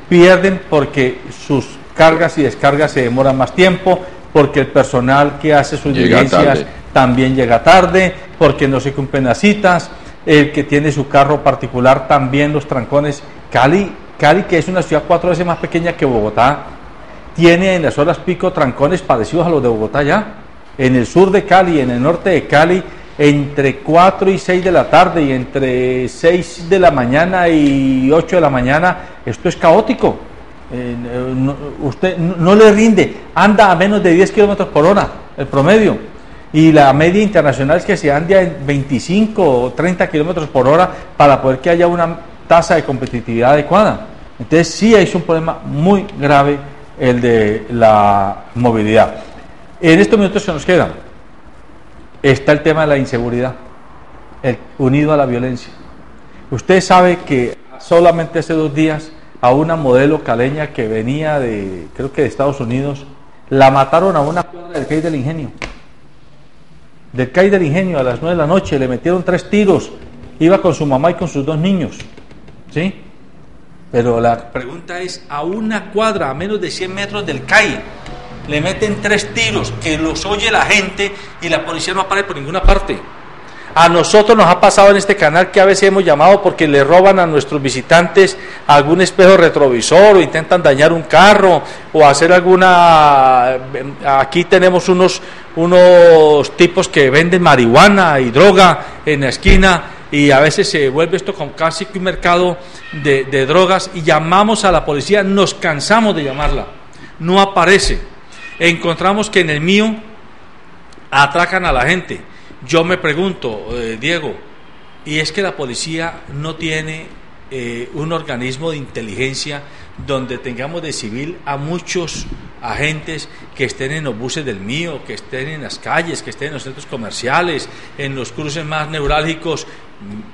pierden porque sus cargas y descargas se demoran más tiempo, porque el personal que hace sus diligencias también llega tarde, porque no se cumplen las citas, el que tiene su carro particular también, los trancones. Cali, que es una ciudad 4 veces más pequeña que Bogotá, tiene en las horas pico trancones parecidos a los de Bogotá ya. En el sur de Cali, en el norte de Cali, entre 4 y 6 de la tarde y entre 6 de la mañana y 8 de la mañana, esto es caótico. Usted no le rinde, anda a menos de 10 kilómetros por hora, el promedio. Y la media internacional es que se anda en 25 o 30 kilómetros por hora para poder que haya una tasa de competitividad adecuada. Entonces sí es un problema muy grave el de la movilidad. En estos minutos que nos quedan está el tema de la inseguridad, unido a la violencia. Usted sabe que solamente hace 2 días a una modelo caleña que venía creo que de Estados Unidos, la mataron a una cuadra del CAI del Ingenio. Del CAI del Ingenio a las 9 de la noche, le metieron 3 tiros, iba con su mamá y con sus 2 niños, ¿sí? Pero la pregunta es, a una cuadra, a menos de 100 metros del CAI, le meten 3 tiros, que los oye la gente y la policía no aparece por ninguna parte. A nosotros nos ha pasado en este canal que a veces hemos llamado porque le roban a nuestros visitantes algún espejo retrovisor o intentan dañar un carro o hacer alguna... Aquí tenemos unos tipos que venden marihuana y droga en la esquina y a veces se vuelve esto con casi un mercado de drogas y llamamos a la policía, nos cansamos de llamarla, no aparece. Encontramos que en el mío atracan a la gente. Yo me pregunto, Diego, y es que la policía no tiene un organismo de inteligencia donde tengamos de civil a muchos agentes que estén en los buses del mío, que estén en las calles, que estén en los centros comerciales, en los cruces más neurálgicos,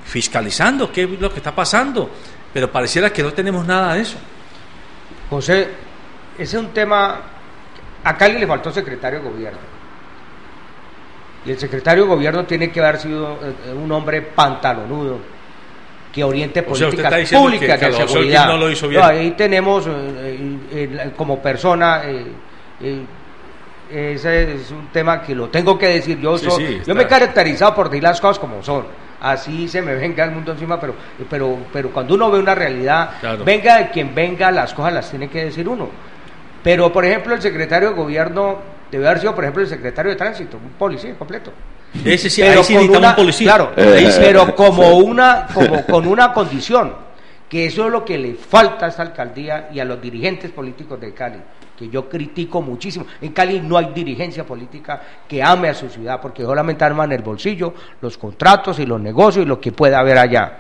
fiscalizando qué es lo que está pasando, pero pareciera que no tenemos nada de eso. José, ese es un tema. A Cali le faltó secretario de gobierno. Y el secretario de gobierno tiene que haber sido un hombre pantalonudo, que oriente políticas públicas de seguridad. No lo hizo bien. No, ahí tenemos como persona, ese es un tema que lo tengo que decir. Yo me he caracterizado por decir las cosas como son. Así se me venga el mundo encima, pero cuando uno ve una realidad, claro, venga de quien venga, las cosas las tiene que decir uno. Pero, por ejemplo, el secretario de gobierno debe haber sido, por ejemplo, el secretario de tránsito, un policía completo. Ese sí, ahí sí necesitamos un policía. Claro, pero con una condición, que eso es lo que le falta a esta alcaldía y a los dirigentes políticos de Cali, que yo critico muchísimo. En Cali no hay dirigencia política que ame a su ciudad, porque solamente arman el bolsillo, los contratos y los negocios y lo que pueda haber allá.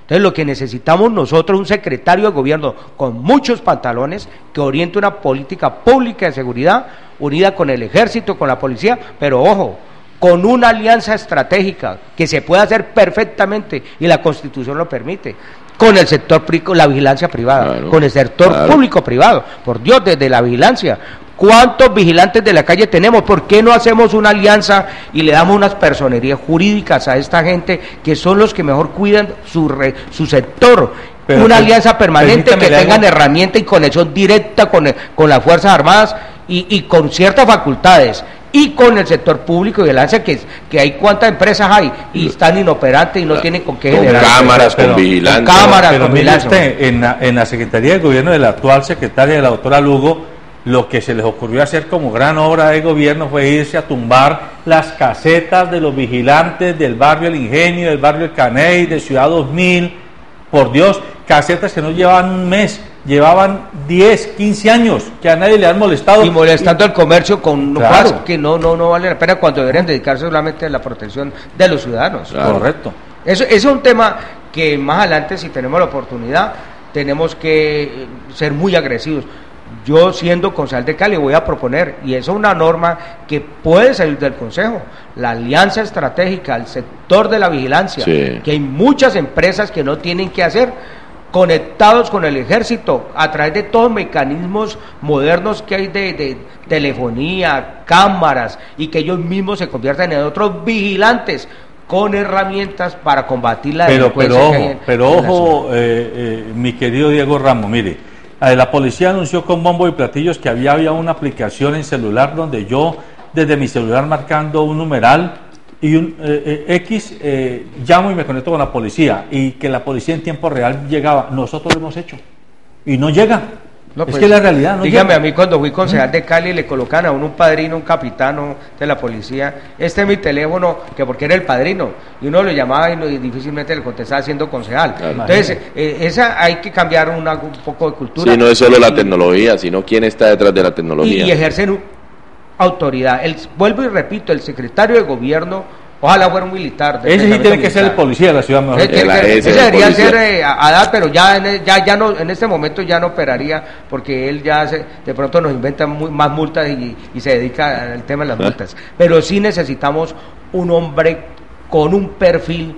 Entonces lo que necesitamos nosotros es un secretario de gobierno con muchos pantalones que oriente una política pública de seguridad unida con el ejército, con la policía, pero ojo, con una alianza estratégica que se puede hacer perfectamente y la Constitución lo permite, con el sector, la vigilancia privada, claro, con el sector público-privado, por Dios, desde la vigilancia, ¿Cuántos vigilantes de la calle tenemos? ¿Por qué no hacemos una alianza y le damos unas personerías jurídicas a esta gente que son los que mejor cuidan su sector? Pero, una alianza permanente que tengan herramientas herramienta y conexión directa con las Fuerzas Armadas y con ciertas facultades y con el sector público y el ANSE, que hay cuántas empresas hay y están inoperantes y no tienen con qué generar. Cámaras, con vigilantes. Con cámaras, pero con mire vigilancia. usted, en la Secretaría de Gobierno de la actual secretaria, la doctora Lugo, lo que se les ocurrió hacer como gran obra de gobierno fue irse a tumbar las casetas de los vigilantes del barrio El Ingenio, del barrio El Caney, de Ciudad 2000, por Dios, casetas que no llevaban un mes, llevaban 10, 15 años, que a nadie le han molestado. Y molestando al comercio con Claro. cosas que no vale la pena cuando deberían dedicarse solamente a la protección de los ciudadanos. Claro. Correcto. Eso es un tema que más adelante, si tenemos la oportunidad, tenemos que ser muy agresivos. Yo, siendo concejal de Cali, voy a proponer, y eso es una norma que puede salir del Consejo, la alianza estratégica al sector de la vigilancia, Sí. que hay muchas empresas que no tienen que hacer, conectados con el ejército, a través de todos los mecanismos modernos que hay de telefonía, cámaras, y que ellos mismos se conviertan en otros vigilantes con herramientas para combatir la delincuencia que hay en la ciudad. Mi querido Diego Ramos, mire, la policía anunció con bombo y platillos que había una aplicación en celular donde yo, desde mi celular marcando un numeral y un X, llamo y me conecto con la policía, y que la policía en tiempo real llegaba. Nosotros lo hemos hecho y no llega. No, es pues, que la realidad no dígame, llega. a mí cuando fui concejal de Cali le colocan a uno un padrino, un capitano de la policía, este es mi teléfono, que porque era el padrino, y uno lo llamaba y difícilmente le contestaba siendo concejal. Claro. Entonces, esa hay que cambiar un poco de cultura. Sí, no es solo la tecnología, sino quién está detrás de la tecnología. Y ejercer autoridad. Vuelvo y repito, el secretario de gobierno, ojalá fuera un militar. Ese sí tiene que ser el policía de la ciudad mejor. Ese debería ser a edad, pero ya no, en este momento ya no operaría, porque él ya de pronto nos inventa más multas y se dedica al tema de las multas. Pero sí necesitamos un hombre con un perfil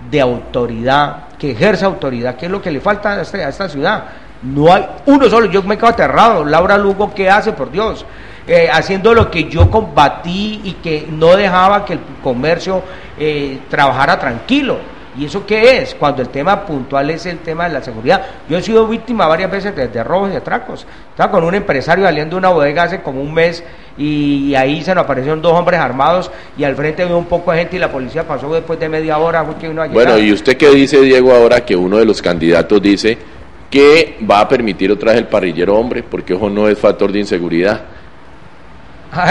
de autoridad, que ejerza autoridad, que es lo que le falta a esta ciudad. No hay uno solo. Yo me quedo aterrado. Laura Lugo, ¿qué hace, por Dios? Haciendo lo que yo combatí y que no dejaba que el comercio trabajara tranquilo. ¿Y eso qué es? Cuando el tema puntual es el tema de la seguridad. Yo he sido víctima varias veces de robos y atracos. Estaba con un empresario saliendo de una bodega hace como un mes y ahí se nos aparecieron 2 hombres armados y al frente había un poco de gente y la policía pasó después de media hora. Que vino a llegar. Bueno, ¿y usted qué dice, Diego, ahora que uno de los candidatos dice que va a permitir otra vez el parrillero hombre, porque eso no es factor de inseguridad?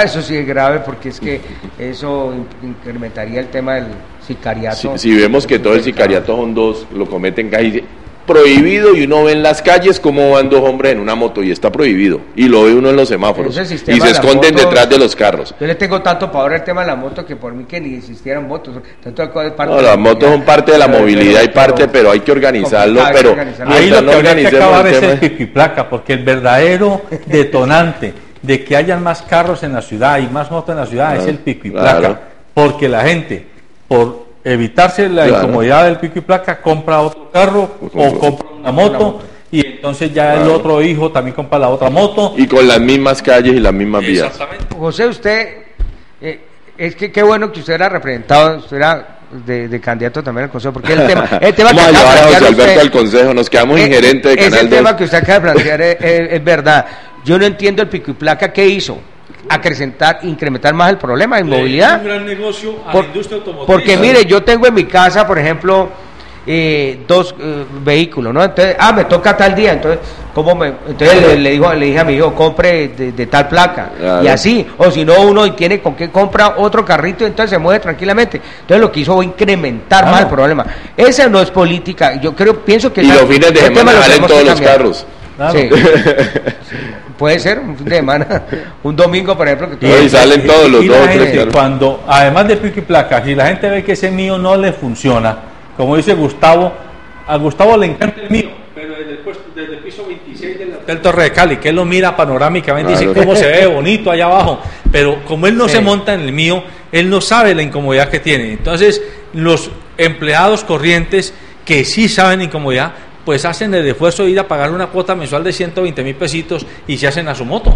Eso sí es grave, porque es que eso incrementaría el tema del sicariato. Si vemos que todo el sicariato son 2, lo cometen casi prohibido, y uno ve en las calles cómo van 2 hombres en una moto y está prohibido, y lo ve uno en los semáforos y se esconden detrás de los carros. Yo le tengo tanto pavor al tema de la moto que por mí que ni existieran motos. No, las motos son parte de la movilidad y parte, pero hay que organizarlo. Pero ahí lo que habría que acabar es el pipiplaca, porque el verdadero detonante de que hayan más carros en la ciudad y más motos en la ciudad es el pico y placa, porque la gente, por evitarse la incomodidad del pico y placa, compra otro carro o compra una moto, y entonces ya el otro hijo también compra la otra moto. Y con las mismas calles y las mismas vías. José, usted, es que qué bueno que usted era representado, usted era de candidato también al consejo, porque el tema que vamos a llevar a José Alberto al consejo, nos quedamos ingerentes de Canal 2. Ese tema que usted acaba de plantear es verdad. Yo no entiendo el pico y placa, ¿qué hizo? Incrementar más el problema de inmovilidad. Es un gran negocio a la industria automotriz. Porque mire, yo tengo en mi casa, por ejemplo, 2 vehículos, ¿no? Entonces, me toca tal día, entonces, entonces le dije a mi hijo, compre de tal placa, y así, o si no, uno tiene con qué compra otro carrito y entonces se mueve tranquilamente. Entonces lo que hizo fue incrementar más el problema. Esa no es política, yo pienso que... Y los fines de semana salen todos los carros. Sí. Puede ser un fin de semana, un domingo, por ejemplo, que y salen todos los 2 o 3 carros. Cuando, además de pico y placa, si la gente ve que ese mío no le funciona, como dice Gustavo, a Gustavo le encanta el mío, pero desde el piso 26 del Torre de Cali, que él lo mira panorámicamente y dice cómo se ve bonito allá abajo, pero como él no se monta en el mío, él no sabe la incomodidad que tiene. Entonces, los empleados corrientes que sí saben incomodidad, pues hacen el esfuerzo de ir a pagar una cuota mensual de 120,000 pesitos y se hacen a su moto.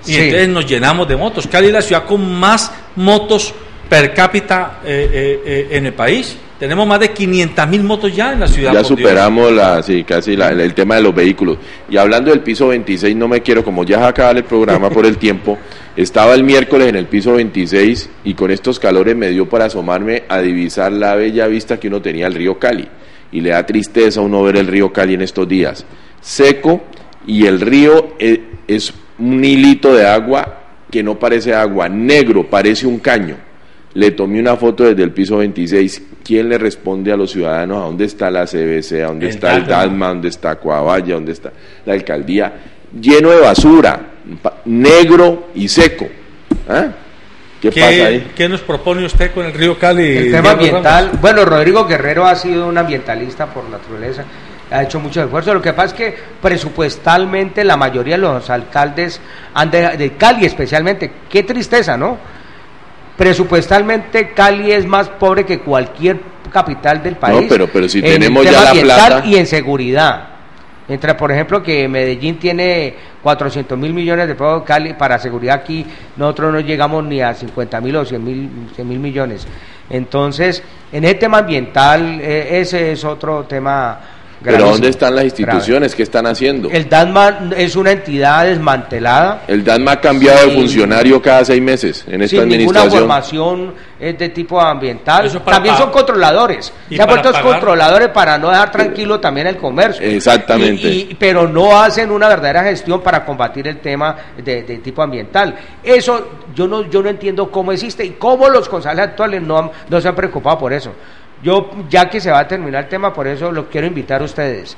y entonces nos llenamos de motos. Cali es la ciudad con más motos per cápita en el país. Tenemos más de 500.000 motos ya en la ciudad. Ya superamos el tema de los vehículos. Y hablando del piso 26, no me quiero, como ya acaba el programa por el tiempo, estaba el miércoles en el piso 26 y con estos calores me dio para asomarme a divisar la bella vista que uno tenía del río Cali. Y le da tristeza a uno ver el río Cali en estos días. Seco, y el río es un hilito de agua que no parece agua, negro, parece un caño. Le tomé una foto desde el piso 26. ¿Quién le responde a los ciudadanos a dónde está la CBC, a dónde está el DALMA, a dónde está Coavalla, a dónde está la alcaldía? Lleno de basura, negro y seco. ¿Ah? ¿Qué pasa ahí? ¿Qué nos propone usted con el río Cali? El tema ambiental. Bueno, Rodrigo Guerrero ha sido un ambientalista por naturaleza, ha hecho mucho esfuerzo. Lo que pasa es que presupuestalmente la mayoría de los alcaldes de Cali especialmente, qué tristeza, ¿no? Presupuestalmente Cali es más pobre que cualquier capital del país. No, pero si tenemos ya la plata y en seguridad. Mientras, por ejemplo, que Medellín tiene 400.000 millones de pesos, Cali para seguridad aquí nosotros no llegamos ni a 50.000 o 100.000 millones. Entonces, en el tema ambiental ese es otro tema. Pero ¿dónde están las instituciones? ¿Qué están haciendo? El DANMA es una entidad desmantelada. El DANMA ha cambiado de funcionario cada 6 meses en esta administración. Sin ninguna formación de tipo ambiental. También son controladores. Se han puesto controladores para no dejar tranquilo también el comercio. Exactamente. Pero no hacen una verdadera gestión para combatir el tema de tipo ambiental. Eso yo no entiendo cómo existe y cómo los concejales actuales no se han preocupado por eso. Yo, ya que se va a terminar el tema, por eso los quiero invitar a ustedes,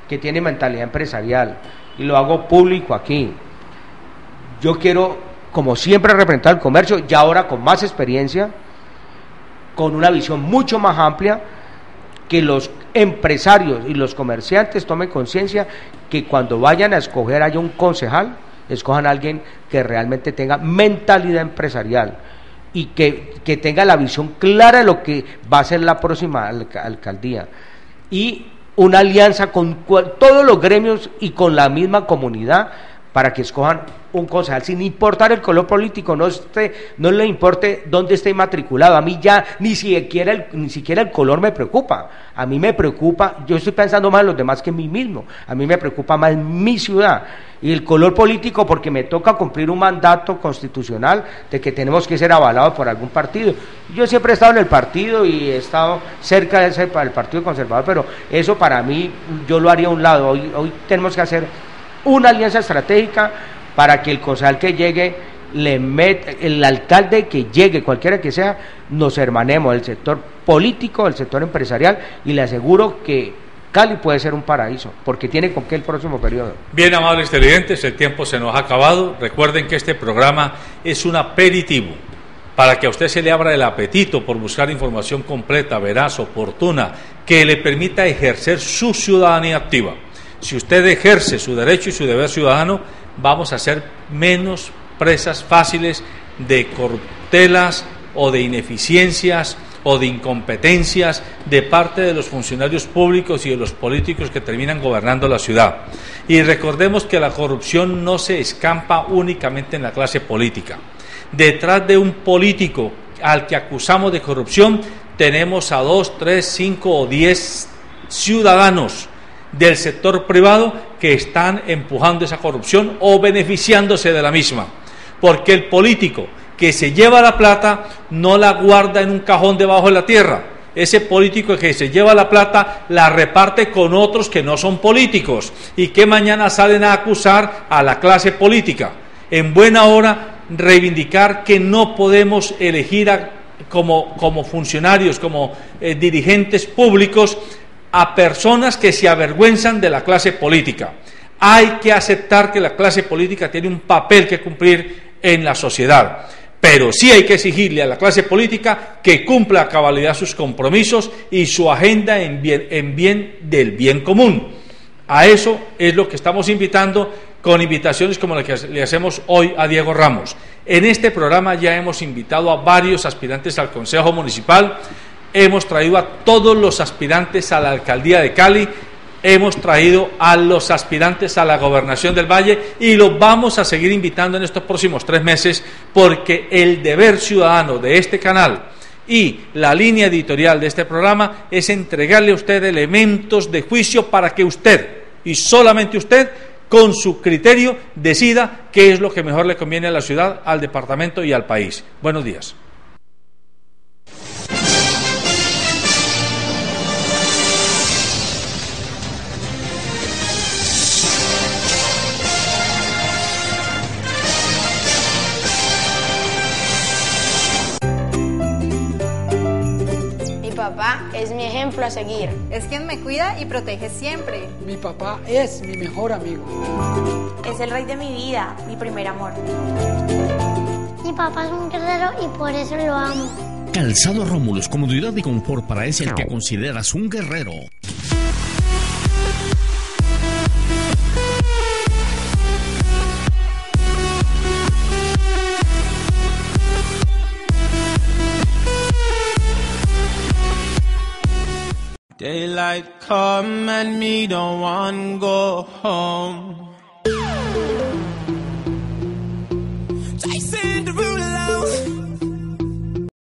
que tienen mentalidad empresarial, y lo hago público aquí. Yo quiero, como siempre, representar el comercio, y ahora con más experiencia, con una visión mucho más amplia, que los empresarios y los comerciantes tomen conciencia que cuando vayan a escoger haya un concejal, escojan a alguien que realmente tenga mentalidad empresarial, y que tenga la visión clara de lo que va a ser la próxima alcaldía, y una alianza con todos los gremios y con la misma comunidad para que escojan un concejal sin importar el color político, no le importe dónde esté matriculado. A mí ya ni siquiera el color me preocupa. A mí me preocupa, yo estoy pensando más en los demás que en mí mismo. A mí me preocupa más mi ciudad y el color político, porque me toca cumplir un mandato constitucional de que tenemos que ser avalados por algún partido. Yo siempre he estado en el partido y he estado cerca del Partido Conservador, pero eso para mí yo lo haría a un lado. Hoy tenemos que hacer una alianza estratégica para que el concejal que llegue, el alcalde que llegue, cualquiera que sea, nos hermanemos del sector político, del sector empresarial, y le aseguro que Cali puede ser un paraíso, porque tiene con qué el próximo periodo. Bien, amables televidentes, el tiempo se nos ha acabado. Recuerden que este programa es un aperitivo para que a usted se le abra el apetito por buscar información completa, veraz, oportuna, que le permita ejercer su ciudadanía activa. Si usted ejerce su derecho y su deber ciudadano, vamos a ser menos presas fáciles de corruptelas o de ineficiencias o de incompetencias de parte de los funcionarios públicos y de los políticos que terminan gobernando la ciudad. Y recordemos que la corrupción no se escampa únicamente en la clase política. Detrás de un político al que acusamos de corrupción, tenemos a 2, 3, 5 o 10 ciudadanos del sector privado que están empujando esa corrupción o beneficiándose de la misma, porque el político que se lleva la plata no la guarda en un cajón debajo de la tierra. Ese político que se lleva la plata la reparte con otros que no son políticos y que mañana salen a acusar a la clase política. En buena hora reivindicar que no podemos elegir como funcionarios, como dirigentes públicos, a personas que se avergüenzan de la clase política. Hay que aceptar que la clase política tiene un papel que cumplir en la sociedad, pero sí hay que exigirle a la clase política que cumpla a cabalidad sus compromisos y su agenda en bien del bien común. A eso es lo que estamos invitando, con invitaciones como la que le hacemos hoy a Diego Ramos. En este programa ya hemos invitado a varios aspirantes al Consejo Municipal. Hemos traído a todos los aspirantes a la alcaldía de Cali hemos traído a los aspirantes a la gobernación del Valle y los vamos a seguir invitando en estos próximos 3 meses, porque el deber ciudadano de este canal y la línea editorial de este programa es entregarle a usted elementos de juicio para que usted, y solamente usted, con su criterio, decida qué es lo que mejor le conviene a la ciudad, al departamento y al país. Buenos días. Mi papá es mi ejemplo a seguir. Es quien me cuida y protege siempre. Mi papá es mi mejor amigo. Es el rey de mi vida, mi primer amor. Mi papá es un guerrero y por eso lo amo. Calzado Rómulos, comodidad y confort para ese al que consideras un guerrero. Daylight come and me don't want go home. Chasing the ruler